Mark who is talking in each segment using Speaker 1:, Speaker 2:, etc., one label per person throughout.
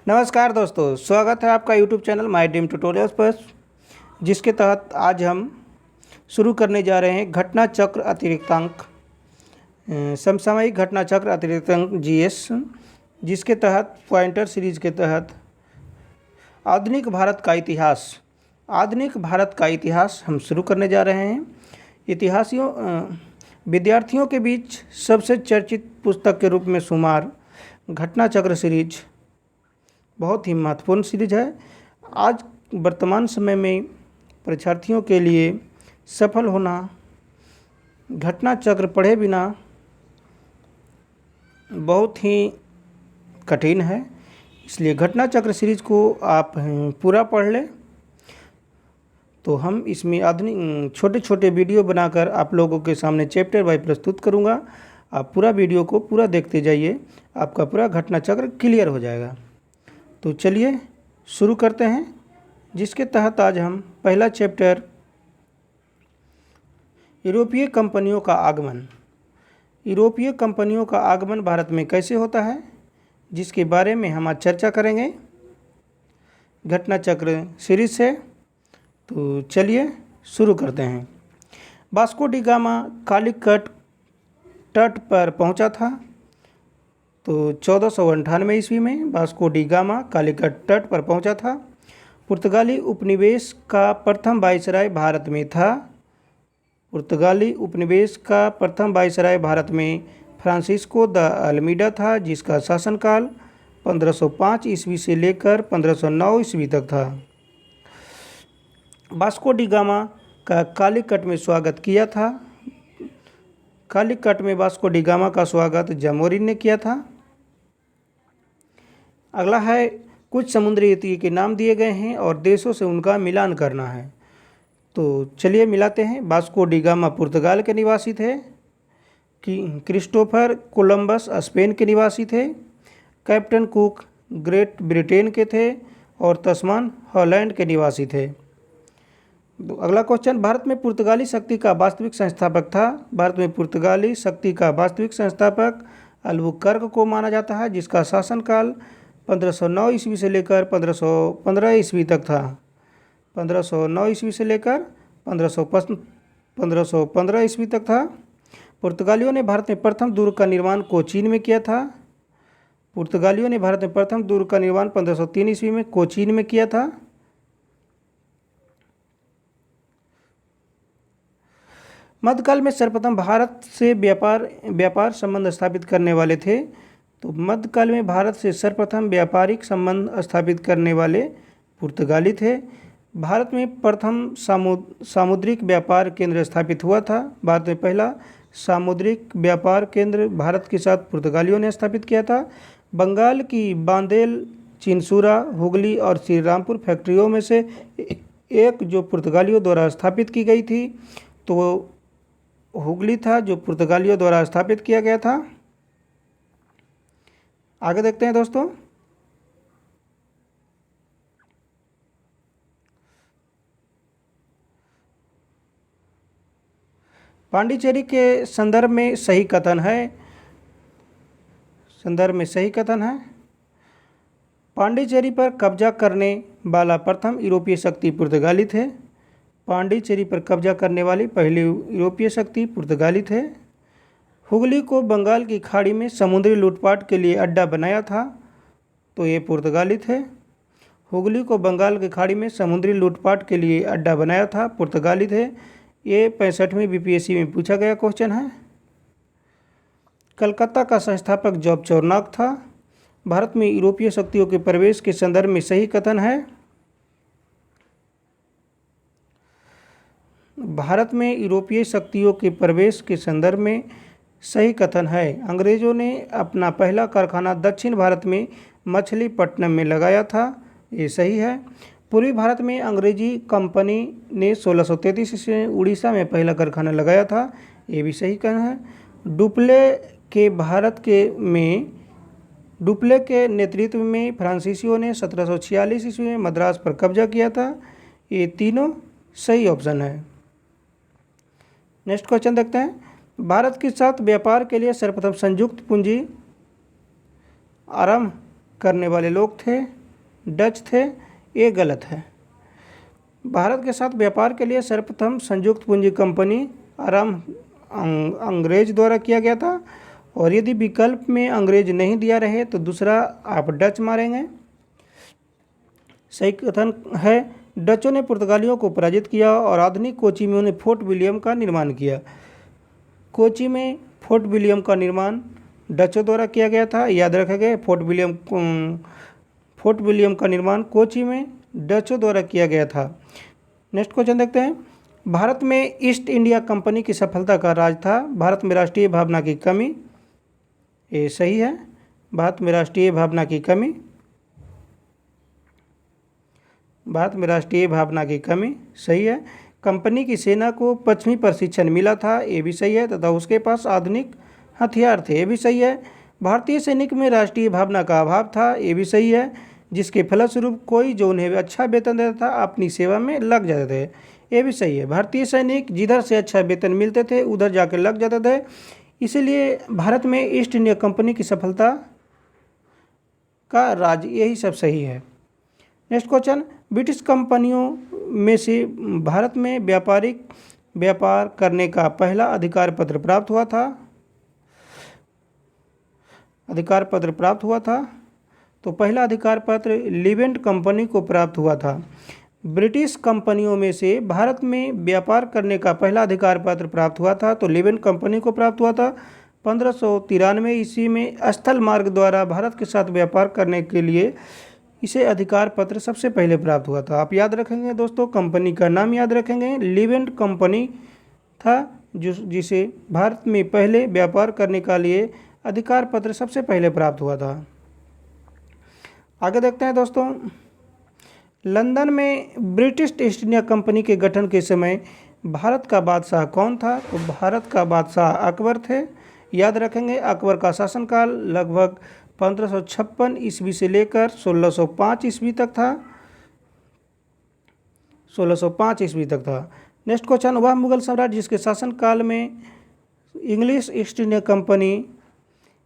Speaker 1: नमस्कार दोस्तों, स्वागत है आपका YouTube channel my dream tutorials पर, जिसके तहत आज हम शुरू करने जा रहे हैं घटना चक्र अतिरिक्तांक, समसामयिक घटना चक्र अतिरिक्तांक जीएस, जिसके तहत पॉइंटर सीरीज के तहत आधुनिक भारत का इतिहास हम शुरू करने जा रहे हैं। विद्यार्थियों के बीच सबसे चर्चित पुस्तक के रूप में शुमार घटना चक्र सीरीज बहुत ही महत्वपूर्ण सीरीज है। आज वर्तमान समय में परीक्षार्थियों के लिए सफल होना घटना चक्र पढ़े बिना बहुत ही कठिन है, इसलिए घटना चक्र सीरीज को आप पूरा पढ़ लें। तो हम इसमें आधुनिक छोटे छोटे वीडियो बनाकर आप लोगों के सामने चैप्टर वाइज प्रस्तुत करूंगा। आप पूरा वीडियो को पूरा देखते जाइए, आपका पूरा घटना चक्र क्लियर हो जाएगा। तो चलिए शुरू करते हैं, जिसके तहत आज हम पहला चैप्टर यूरोपीय कंपनियों का आगमन भारत में कैसे होता है, जिसके बारे में हम आज चर्चा करेंगे घटना चक्र सीरीज से। तो चलिए शुरू करते हैं। वास्को डी गामा कालीकट तट पर पहुंचा था। तो 1498 ईस्वी में वास्को डी गामा कालीकट तट पर पहुंचा था। पुर्तगाली उपनिवेश का प्रथम वायसराय भारत में फ्रांसिस्को द अल्मीडा था, जिसका शासनकाल 1505 ईस्वी से लेकर 1509 ईस्वी तक था। वास्को डी गामा का कालीकट में स्वागत किया था। कालीकट में वास्को डी गामा का स्वागत जामोरिन ने किया था। अगला है कुछ समुद्री तटीय के नाम दिए गए हैं और देशों से उनका मिलान करना है। तो चलिए मिलाते हैं। वास्को डी गामा पुर्तगाल के निवासी थे। क्रिस्टोफर कोलंबस स्पेन के निवासी थे। कैप्टन कुक ग्रेट ब्रिटेन के थे और तस्मान हॉलैंड के निवासी थे। तो अगला क्वेश्चन, भारत में पुर्तगाली शक्ति का वास्तविक संस्थापक अल्बुकर्क को माना जाता है, जिसका शासनकाल 1509 ईस्वी से लेकर 1515 ईस्वी तक था। 1509 ईस्वी से लेकर 1515 ईस्वी तक था। पुर्तगालियों ने भारत में प्रथम दुर्ग का निर्माण कोचीन में किया था। 1503 ईस्वी में कोचीन में किया था। मध्यकाल में सर्वप्रथम भारत से व्यापार संबंध स्थापित करने वाले थे। तो मध्यकाल में भारत से सर्वप्रथम व्यापारिक संबंध स्थापित करने वाले पुर्तगाली थे। भारत में प्रथम सामुद्रिक व्यापार केंद्र स्थापित हुआ था। भारत में पहला सामुद्रिक व्यापार केंद्र भारत के साथ पुर्तगालियों ने स्थापित किया था। बंगाल की बांदेल, चिनसुरा, हुगली और श्रीरामपुर फैक्ट्रियों में से एक जो पुर्तगालियों द्वारा स्थापित की गई थी, तो वो हुगली था, जो पुर्तगालियों द्वारा स्थापित किया गया था। आगे देखते हैं दोस्तों। पांडिचेरी के संदर्भ में सही कथन है। पांडिचेरी पर कब्जा करने वाला प्रथम यूरोपीय शक्ति पुर्तगाली थे। पांडिचेरी पर कब्जा करने वाली पहली यूरोपीय शक्ति पुर्तगाली थे। हुगली को बंगाल की खाड़ी में समुद्री लूटपाट के लिए अड्डा बनाया था, तो ये पुर्तगाली थे। हुगली को बंगाल की खाड़ी में समुद्री लूटपाट के लिए अड्डा बनाया था, पुर्तगाली थे। ये 65वीं बीपीएससी में पूछा गया क्वेश्चन है। कलकत्ता का संस्थापक जॉब चौरनाक था। भारत में यूरोपीय शक्तियों के प्रवेश के संदर्भ में सही कथन है। भारत में यूरोपीय शक्तियों के प्रवेश के संदर्भ में सही कथन है। अंग्रेजों ने अपना पहला कारखाना दक्षिण भारत में मछलीपट्टनम में लगाया था, ये सही है। पूर्वी भारत में अंग्रेजी कंपनी ने 1633 ईस्वी में उड़ीसा में पहला कारखाना लगाया था, ये भी सही कथन है। डुप्ले के नेतृत्व में फ्रांसीसियों ने 1746 ईस्वी में मद्रास पर कब्जा किया था, ये तीनों सही ऑप्शन है। नेक्स्ट क्वेश्चन देखते हैं। भारत के साथ व्यापार के लिए सर्वप्रथम संयुक्त पूंजी आरंभ करने वाले लोग थे डच थे, ये गलत है। भारत के साथ व्यापार के लिए सर्वप्रथम संयुक्त पूंजी कंपनी आरंभ अंग्रेज द्वारा किया गया था, और यदि विकल्प में अंग्रेज नहीं दिया रहे तो दूसरा आप डच मारेंगे। सही कथन है। डचों ने पुर्तगालियों को पराजित किया और आधुनिक कोची में उन्हें फोर्ट विलियम का निर्माण किया। कोची में फोर्ट विलियम का निर्माण डचों द्वारा किया गया था, याद रखेंगे। फोर्ट विलियम का निर्माण कोची में डचों द्वारा किया गया था। नेक्स्ट क्वेश्चन देखते हैं। भारत में ईस्ट इंडिया कंपनी की सफलता का राज था भारत में राष्ट्रीय भावना की कमी। ये सही है। भारत में राष्ट्रीय भावना की कमी, भारत में राष्ट्रीय भावना की कमी सही है। कंपनी की सेना को पश्चिमी प्रशिक्षण मिला था, ये भी सही है, तथा उसके पास आधुनिक हथियार थे, ये भी सही है। भारतीय सैनिक में राष्ट्रीय भावना का अभाव था, ये भी सही है, जिसके फलस्वरूप कोई जो उन्हें अच्छा वेतन देता था अपनी सेवा में लग जाते थे, ये भी सही है। भारतीय सैनिक जिधर से अच्छा वेतन मिलते थे उधर जाकर लग जाते थे, इसीलिए भारत में ईस्ट इंडिया कंपनी की सफलता का राज, यही सब सही है। Next question. ब्रिटिश कंपनियों में से भारत में व्यापार करने का पहला अधिकार पत्र प्राप्त हुआ था। तो पहला अधिकार पत्र लीवेंट कंपनी को प्राप्त हुआ था। ब्रिटिश कंपनियों में से भारत में व्यापार करने का पहला अधिकार पत्र प्राप्त हुआ था, तो लीवेंट कंपनी को प्राप्त हुआ था। 1593 ईस्वी में स्थल मार्ग द्वारा भारत के साथ व्यापार करने के लिए इसे अधिकार पत्र सबसे पहले प्राप्त हुआ था। आप याद रखेंगे दोस्तों, कंपनी का नाम याद रखेंगे, लीवेंट कंपनी था, जिसे भारत में पहले व्यापार करने के लिए अधिकार पत्र सबसे पहले प्राप्त हुआ था। आगे देखते हैं दोस्तों। लंदन में ब्रिटिश ईस्ट इंडिया कंपनी के गठन के समय भारत का बादशाह कौन था? तो भारत का बादशाह अकबर थे। याद रखेंगे, अकबर का शासनकाल लगभग 1556 ईस्वी से लेकर 1605 ईस्वी तक था। 1605 ईस्वी तक था। Next question. वह मुगल सम्राट जिसके शासनकाल में इंग्लिश ईस्ट इंडिया कंपनी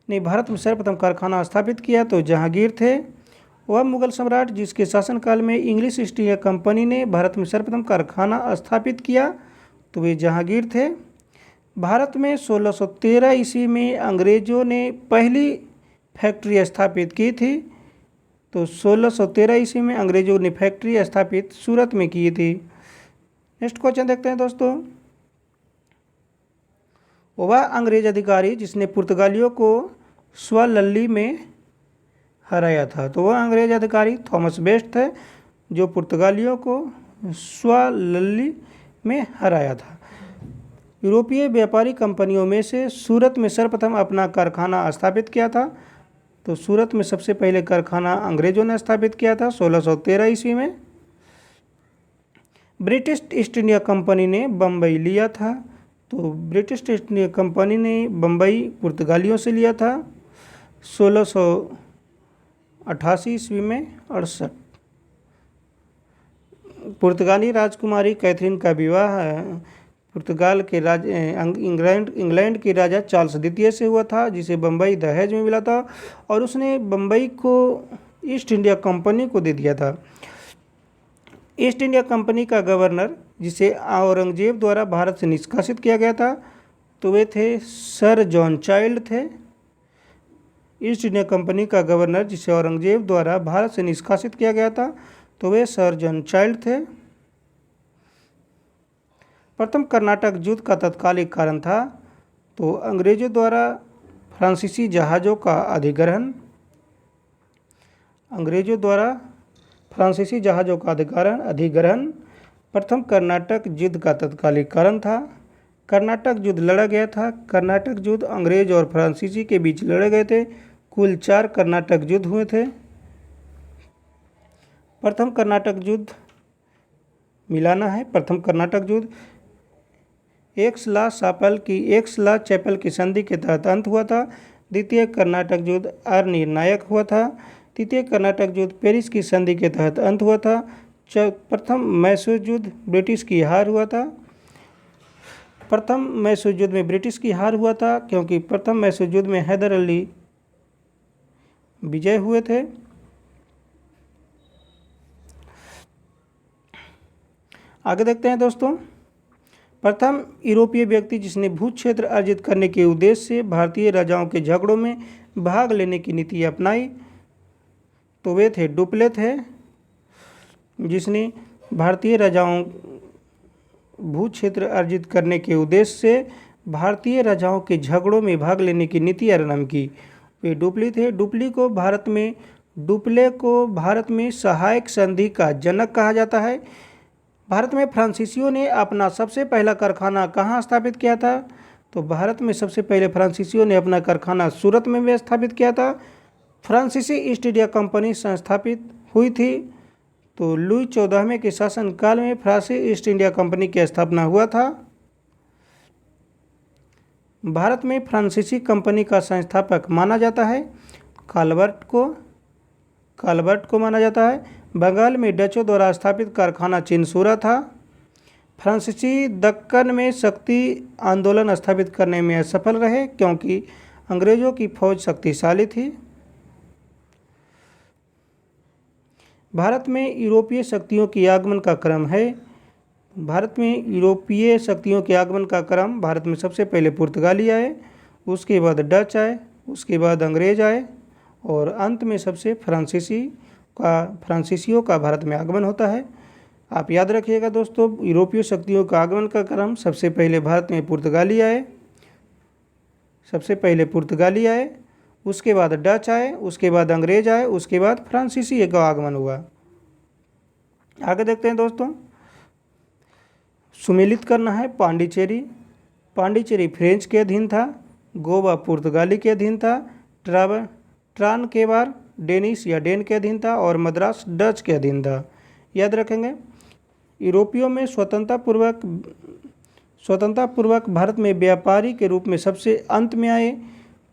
Speaker 1: ने भारत में सर्वप्रथम कारखाना स्थापित किया, तो जहांगीर थे। वह मुगल सम्राट जिसके शासनकाल में इंग्लिश ईस्ट इंडिया कंपनी ने भारत में सर्वप्रथम कारखाना स्थापित किया, तो वे जहांगीर थे। भारत में 1613 ईस्वी में अंग्रेजों ने पहली फैक्ट्री स्थापित की थी, तो 1613 ईस्वी में अंग्रेजों ने फैक्ट्री स्थापित सूरत में की थी। नेक्स्ट क्वेश्चन देखते हैं दोस्तों। वह अंग्रेज अधिकारी जिसने पुर्तगालियों को स्वलल्ली में हराया था, तो वह अंग्रेज अधिकारी थॉमस बेस्ट थे, जो पुर्तगालियों को स्वलल्ली में हराया था। यूरोपीय व्यापारी कंपनियों में से सूरत में सर्वप्रथम अपना कारखाना स्थापित किया था, तो सूरत में सबसे पहले कारखाना अंग्रेजों ने स्थापित किया था 1613 ईस्वी में। ब्रिटिश ईस्ट इंडिया कंपनी ने बम्बई लिया था, तो ब्रिटिश ईस्ट इंडिया कंपनी ने बम्बई पुर्तगालियों से लिया था 1688 ईस्वी में 68। पुर्तगाली राजकुमारी कैथरीन का विवाह पुर्तगाल के इंग्लैंड के राजा चार्ल्स द्वितीय से हुआ था, जिसे बम्बई दहेज में मिला था, और उसने बम्बई को ईस्ट इंडिया कंपनी को दे दिया था। ईस्ट इंडिया कंपनी का गवर्नर जिसे औरंगजेब द्वारा भारत से निष्कासित किया गया था, तो वे थे सर जॉन चाइल्ड थे। ईस्ट इंडिया कंपनी का गवर्नर जिसे औरंगजेब द्वारा भारत से निष्कासित किया गया था, तो वे सर जॉन चाइल्ड थे। प्रथम कर्नाटक युद्ध का तत्कालिक कारण था, तो अंग्रेजों द्वारा फ्रांसीसी जहाज़ों का अधिग्रहण। अंग्रेजों द्वारा फ्रांसीसी जहाज़ों का अधिग्रहण प्रथम कर्नाटक युद्ध का तत्कालिक कारण था। कर्नाटक युद्ध लड़ा गया था। कर्नाटक युद्ध अंग्रेज और फ्रांसीसी के बीच लड़े गए थे। कुल 4 कर्नाटक युद्ध हुए थे। प्रथम कर्नाटक युद्ध मिलाना है। प्रथम कर्नाटक युद्ध एक्सला चैपल की संधि के तहत अंत हुआ था। द्वितीय कर्नाटक युद्ध अनिर्णायक हुआ था। तृतीय कर्नाटक युद्ध पेरिस की संधि के तहत अंत हुआ था। प्रथम मैसूर युद्ध ब्रिटिश की हार हुआ था। प्रथम मैसूर युद्ध में ब्रिटिश की हार हुआ था, क्योंकि प्रथम मैसूर युद्ध में हैदर अली विजय हुए थे। आगे देखते हैं दोस्तों। प्रथम यूरोपीय व्यक्ति जिसने भू क्षेत्र अर्जित करने के उद्देश्य से भारतीय राजाओं के झगड़ों में भाग लेने की नीति अपनाई, तो वे थे डुप्ले थे, जिसने भारतीय राजाओं भू क्षेत्र अर्जित करने के उद्देश्य से भारतीय राजाओं के झगड़ों में भाग लेने की नीति आरंभ की। वे डुप्ले थे। डुप्ले को भारत में सहायक संधि का जनक कहा जाता है। भारत में फ्रांसीसियों ने अपना सबसे पहला कारखाना कहाँ स्थापित किया था? तो भारत में सबसे पहले फ्रांसीसियों ने अपना कारखाना सूरत में भी स्थापित किया था। फ्रांसीसी ईस्ट इंडिया कंपनी संस्थापित हुई थी। तो लुई 14वें के शासनकाल में फ्रांसीसी ईस्ट इंडिया कंपनी की स्थापना हुआ था। भारत में फ्रांसीसी कंपनी का संस्थापक माना जाता है काल्वर्ट को माना जाता है। बंगाल में डचों द्वारा स्थापित कारखाना चिनसूरा था। फ्रांसीसी दक्कन में शक्ति आंदोलन स्थापित करने में असफल रहे क्योंकि अंग्रेजों की फौज शक्तिशाली थी। भारत में यूरोपीय शक्तियों के आगमन का क्रम है। भारत में यूरोपीय शक्तियों के आगमन का क्रम, भारत में सबसे पहले पुर्तगाली आए, उसके बाद डच आए, उसके बाद अंग्रेज आए और अंत में सबसे फ्रांसीसियों का भारत में आगमन होता है। आप याद रखिएगा दोस्तों, यूरोपीय शक्तियों का आगमन का क्रम, सबसे पहले भारत में पुर्तगाली आए, उसके बाद डच आए, उसके बाद अंग्रेज आए, उसके बाद फ्रांसीसी का आगमन हुआ। आगे देखते हैं दोस्तों। सुमेलित करना है। पांडिचेरी फ्रेंच के अधीन था। गोवा पुर्तगाली के अधीन था। ट्रांकेबार डेनिश या डेन के अधीन था और मद्रास डच के अधीन था। याद रखेंगे। यूरोपियों में स्वतंत्रतापूर्वक भारत में व्यापारी के रूप में सबसे अंत में आए।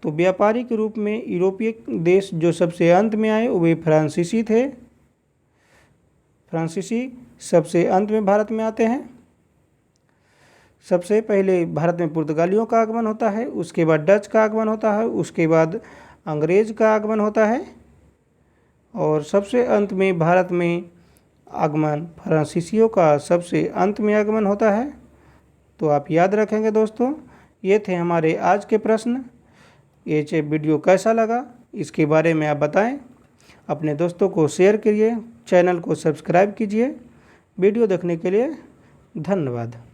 Speaker 1: तो व्यापारी के रूप में यूरोपीय देश जो सबसे अंत में आए वे फ्रांसीसी थे। फ्रांसीसी सबसे अंत में भारत में आते हैं। सबसे पहले भारत में पुर्तगालियों का आगमन होता है, उसके बाद डच का आगमन होता है, उसके बाद अंग्रेज का आगमन होता है और सबसे अंत में भारत में आगमन फ्रांसीसियों का सबसे अंत में आगमन होता है। तो आप याद रखेंगे दोस्तों। ये थे हमारे आज के प्रश्न। ये वीडियो कैसा लगा इसके बारे में आप बताएं। अपने दोस्तों को शेयर करिए, चैनल को सब्सक्राइब कीजिए। वीडियो देखने के लिए धन्यवाद।